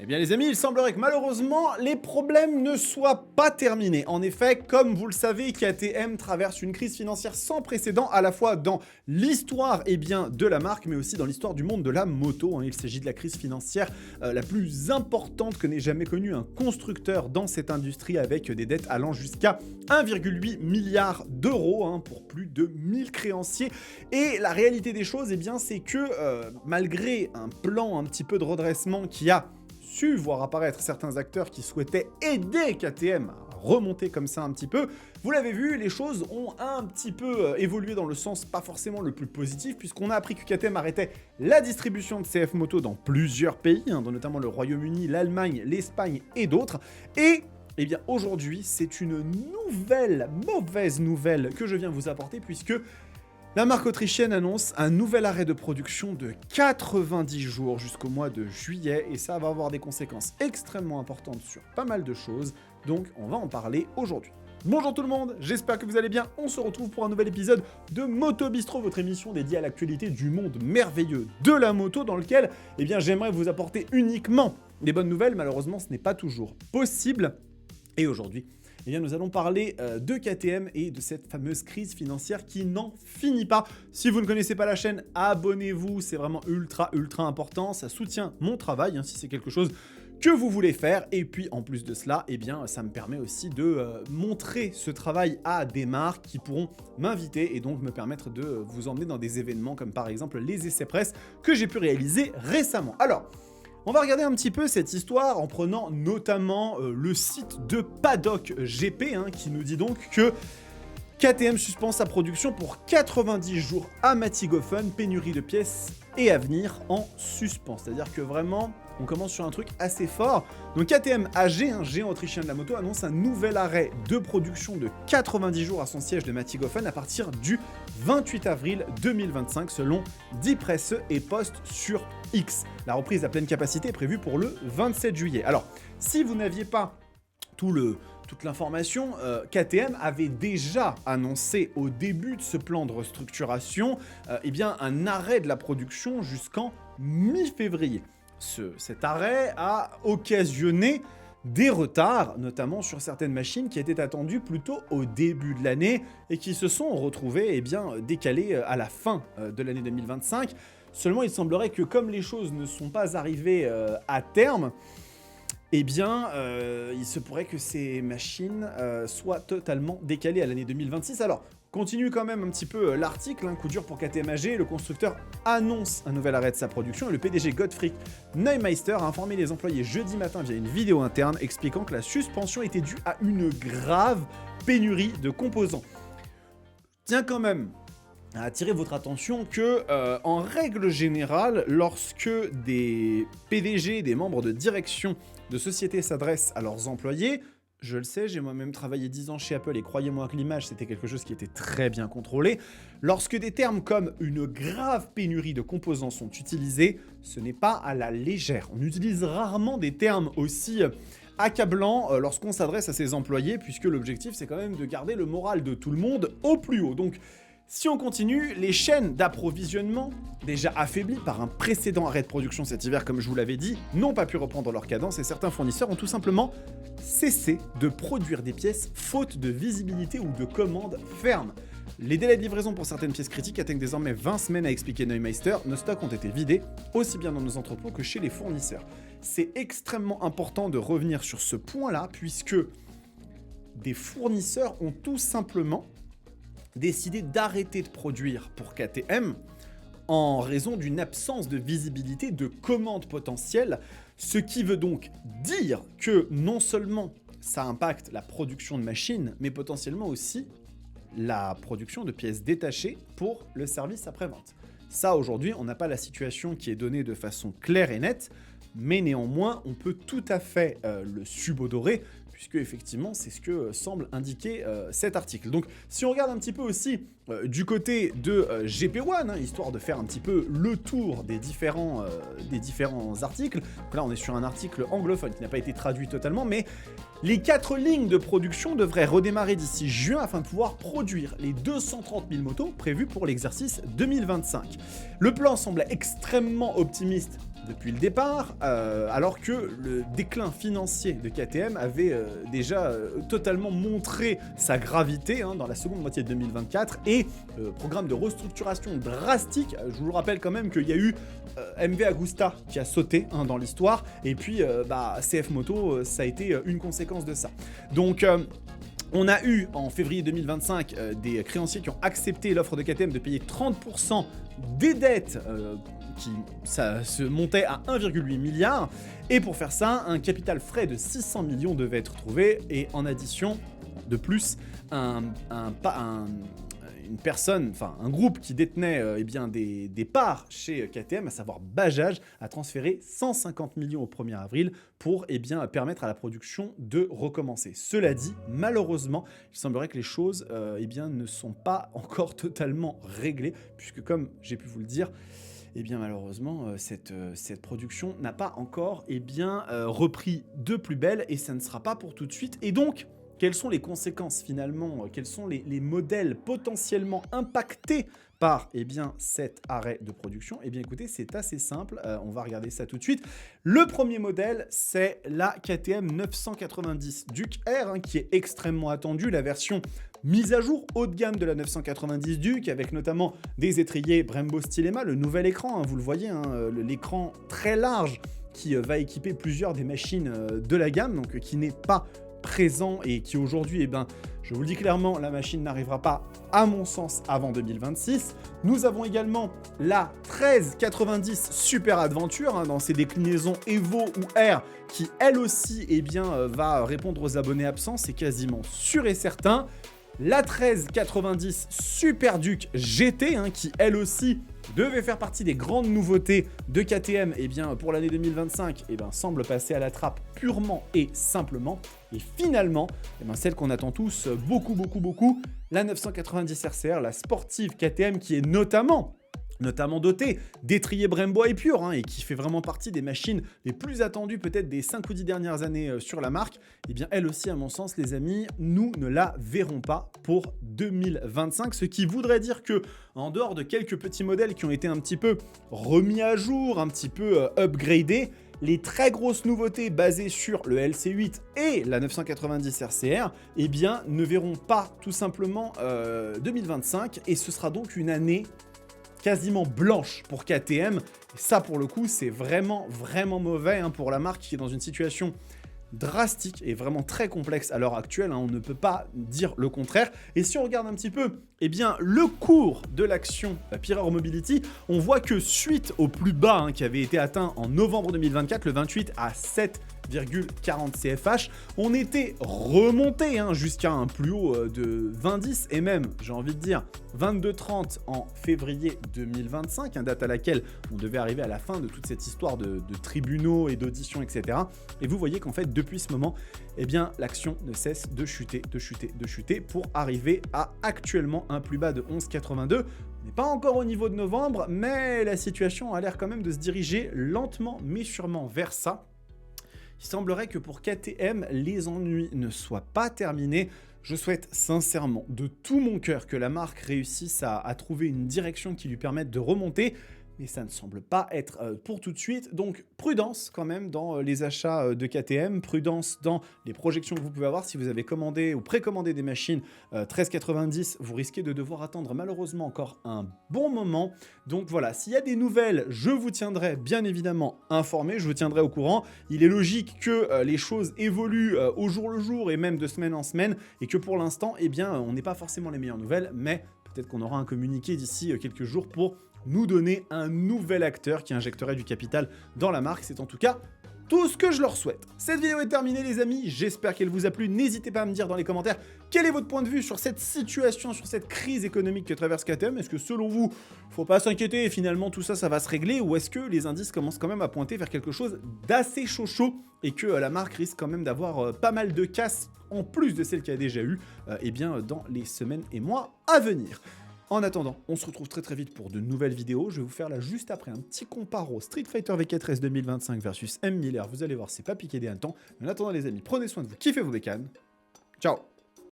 Eh bien les amis, il semblerait que malheureusement, les problèmes ne soient pas terminés. En effet, comme vous le savez, KTM traverse une crise financière sans précédent, à la fois dans l'histoire de la marque, mais aussi dans l'histoire du monde de la moto. Il s'agit de la crise financière la plus importante que n'ait jamais connue un constructeur dans cette industrie, avec des dettes allant jusqu'à 1,8 milliard d'euros pour plus de 1000 créanciers. Et la réalité des choses, c'est que malgré un plan un petit peu de redressement qui a su voir apparaître certains acteurs qui souhaitaient aider KTM à remonter comme ça un petit peu, vous l'avez vu, les choses ont un petit peu évolué dans le sens pas forcément le plus positif, puisqu'on a appris que KTM arrêtait la distribution de CF Moto dans plusieurs pays, dont notamment le Royaume-Uni, l'Allemagne, l'Espagne et d'autres. Et aujourd'hui, c'est une nouvelle mauvaise nouvelle que je viens vous apporter, puisque la marque autrichienne annonce un nouvel arrêt de production de 90 jours jusqu'au mois de juillet, et ça va avoir des conséquences extrêmement importantes sur pas mal de choses, donc on va en parler aujourd'hui. Bonjour tout le monde, j'espère que vous allez bien. On se retrouve pour un nouvel épisode de Moto Bistro, votre émission dédiée à l'actualité du monde merveilleux de la moto, dans lequel j'aimerais vous apporter uniquement des bonnes nouvelles. Malheureusement, ce n'est pas toujours possible. Et aujourd'hui, nous allons parler de KTM et de cette fameuse crise financière qui n'en finit pas. Si vous ne connaissez pas la chaîne, abonnez-vous, c'est vraiment ultra important. Ça soutient mon travail, si c'est quelque chose que vous voulez faire. Et puis en plus de cela, ça me permet aussi de montrer ce travail à des marques qui pourront m'inviter et donc me permettre de vous emmener dans des événements comme par exemple les essais presse que j'ai pu réaliser récemment. Alors, on va regarder un petit peu cette histoire en prenant notamment le site de Paddock GP qui nous dit donc que KTM suspend sa production pour 90 jours à Mattighofen, pénurie de pièces et avenir en suspens. C'est-à-dire que vraiment, on commence sur un truc assez fort. Donc KTM AG, un géant autrichien de la moto, annonce un nouvel arrêt de production de 90 jours à son siège de Mattighofen à partir du 28 avril 2025, selon Die Presse et Post sur X. La reprise à pleine capacité est prévue pour le 27 juillet. Alors, si vous n'aviez pas toute l'information, KTM avait déjà annoncé au début de ce plan de restructuration un arrêt de la production jusqu'en mi-février. Cet arrêt a occasionné des retards, notamment sur certaines machines qui étaient attendues plutôt au début de l'année et qui se sont retrouvées décalées à la fin de l'année 2025. Seulement, il semblerait que comme les choses ne sont pas arrivées à terme, il se pourrait que ces machines soient totalement décalées à l'année 2026. Alors, continue quand même un petit peu l'article, coup dur pour KTM AG, le constructeur annonce un nouvel arrêt de sa production et le PDG Gottfried Neumeister a informé les employés jeudi matin via une vidéo interne expliquant que la suspension était due à une grave pénurie de composants. Tiens quand même à attirer votre attention que, en règle générale, lorsque des PDG, des membres de direction de sociétés s'adressent à leurs employés, je le sais, j'ai moi-même travaillé 10 ans chez Apple et croyez-moi que l'image, c'était quelque chose qui était très bien contrôlé. Lorsque des termes comme une grave pénurie de composants sont utilisés, ce n'est pas à la légère. On utilise rarement des termes aussi accablants lorsqu'on s'adresse à ses employés, puisque l'objectif, c'est quand même de garder le moral de tout le monde au plus haut. Donc, si on continue, les chaînes d'approvisionnement, déjà affaiblies par un précédent arrêt de production cet hiver, comme je vous l'avais dit, n'ont pas pu reprendre leur cadence et certains fournisseurs ont tout simplement cessé de produire des pièces faute de visibilité ou de commandes fermes. Les délais de livraison pour certaines pièces critiques atteignent désormais 20 semaines, a expliqué Neumeister. Nos stocks ont été vidés, aussi bien dans nos entrepôts que chez les fournisseurs. C'est extrêmement important de revenir sur ce point-là, puisque des fournisseurs ont tout simplement décidé d'arrêter de produire pour KTM en raison d'une absence de visibilité de commandes potentielles, ce qui veut donc dire que non seulement ça impacte la production de machines, mais potentiellement aussi la production de pièces détachées pour le service après-vente. Ça, aujourd'hui, on n'a pas la situation qui est donnée de façon claire et nette, mais néanmoins, on peut tout à fait le subodorer, puisque effectivement, c'est ce que semble indiquer cet article. Donc, si on regarde un petit peu aussi du côté de GP1, histoire de faire un petit peu le tour des différents articles, donc là, on est sur un article anglophone qui n'a pas été traduit totalement, mais Les 4 lignes de production devraient redémarrer d'ici juin afin de pouvoir produire les 230 000 motos prévues pour l'exercice 2025. Le plan semblait extrêmement optimiste depuis le départ, alors que le déclin financier de KTM avait déjà totalement montré sa gravité dans la seconde moitié de 2024 et programme de restructuration drastique. Je vous le rappelle quand même qu'il y a eu MV Agusta qui a sauté dans l'histoire et puis CF Moto, ça a été une conséquence de ça. Donc on a eu en février 2025 des créanciers qui ont accepté l'offre de KTM de payer 30% des dettes ça se montait à 1,8 milliard. Et pour faire ça, un capital frais de 600 millions devait être trouvé. Et en addition, de plus, une personne, enfin un groupe qui détenait des parts chez KTM, à savoir Bajaj, a transféré 150 millions au 1er avril pour permettre à la production de recommencer. Cela dit, malheureusement, il semblerait que les choses ne sont pas encore totalement réglées, puisque comme j'ai pu vous le dire, malheureusement, cette production n'a pas encore repris de plus belle et ça ne sera pas pour tout de suite. Et donc, quelles sont les conséquences finalement? Quels sont les modèles potentiellement impactés par cet arrêt de production? Écoutez, c'est assez simple, on va regarder ça tout de suite. Le premier modèle, c'est la KTM 990 Duke R, qui est extrêmement attendue, la version mise à jour haut de gamme de la 990 Duke, avec notamment des étriers Brembo Stylema, le nouvel écran, vous le voyez, l'écran très large qui va équiper plusieurs des machines de la gamme, donc qui n'est pas présent et qui aujourd'hui, je vous le dis clairement, la machine n'arrivera pas, à mon sens, avant 2026. Nous avons également la 1390 Super Adventure dans ses déclinaisons Evo ou R, qui elle aussi va répondre aux abonnés absents, c'est quasiment sûr et certain. La 1390 Super Duke GT, qui elle aussi devait faire partie des grandes nouveautés de KTM pour l'année 2025, semble passer à la trappe purement et simplement. Et finalement, celle qu'on attend tous beaucoup, la 990 RCR, la sportive KTM, qui est notamment dotée d'étriers Brembo et Pure, et qui fait vraiment partie des machines les plus attendues peut-être des 5 ou 10 dernières années sur la marque. Elle aussi, à mon sens, les amis, nous ne la verrons pas pour 2025, ce qui voudrait dire que, en dehors de quelques petits modèles qui ont été un petit peu remis à jour, un petit peu upgradés, les très grosses nouveautés basées sur le LC8 et la 990 RCR, ne verront pas tout simplement 2025, et ce sera donc une année quasiment blanche pour KTM. Et ça, pour le coup, c'est vraiment mauvais pour la marque qui est dans une situation drastique et vraiment très complexe à l'heure actuelle. On ne peut pas dire le contraire. Et si on regarde un petit peu le cours de l'action Pireur Mobility, on voit que suite au plus bas qui avait été atteint en novembre 2024, le 28 à 7,40 CFH, on était remonté jusqu'à un plus haut de 20,10 et même, j'ai envie de dire, 22,30 en février 2025, date à laquelle on devait arriver à la fin de toute cette histoire de tribunaux et d'auditions, etc. Et vous voyez qu'en fait, depuis ce moment, l'action ne cesse de chuter pour arriver à actuellement un plus bas de 11,82. On n'est pas encore au niveau de novembre, mais la situation a l'air quand même de se diriger lentement mais sûrement vers ça. Il semblerait que pour KTM, les ennuis ne soient pas terminés. Je souhaite sincèrement, de tout mon cœur, que la marque réussisse à trouver une direction qui lui permette de remonter. Mais ça ne semble pas être pour tout de suite. Donc prudence quand même dans les achats de KTM, prudence dans les projections que vous pouvez avoir. Si vous avez commandé ou précommandé des machines 1390, vous risquez de devoir attendre malheureusement encore un bon moment. Donc voilà, s'il y a des nouvelles, je vous tiendrai bien évidemment informé, je vous tiendrai au courant. Il est logique que les choses évoluent au jour le jour et même de semaine en semaine, et que pour l'instant, on n'est pas forcément les meilleures nouvelles, mais peut-être qu'on aura un communiqué d'ici quelques jours pour nous donner un nouvel acteur qui injecterait du capital dans la marque. C'est en tout cas tout ce que je leur souhaite. Cette vidéo est terminée les amis, j'espère qu'elle vous a plu. N'hésitez pas à me dire dans les commentaires quel est votre point de vue sur cette situation, sur cette crise économique que traverse KTM. Est-ce que selon vous, faut pas s'inquiéter et finalement tout ça, ça va se régler, ou est-ce que les indices commencent quand même à pointer vers quelque chose d'assez chaud et que la marque risque quand même d'avoir pas mal de casse en plus de celle qu'il y a déjà eu dans les semaines et mois à venir? En attendant, on se retrouve très vite pour de nouvelles vidéos. Je vais vous faire là juste après un petit comparo Street Fighter V4S 2025 versus M. Miller. Vous allez voir, c'est pas piqué des hannetons. En attendant les amis, prenez soin de vous, kiffez vos bécanes. Ciao.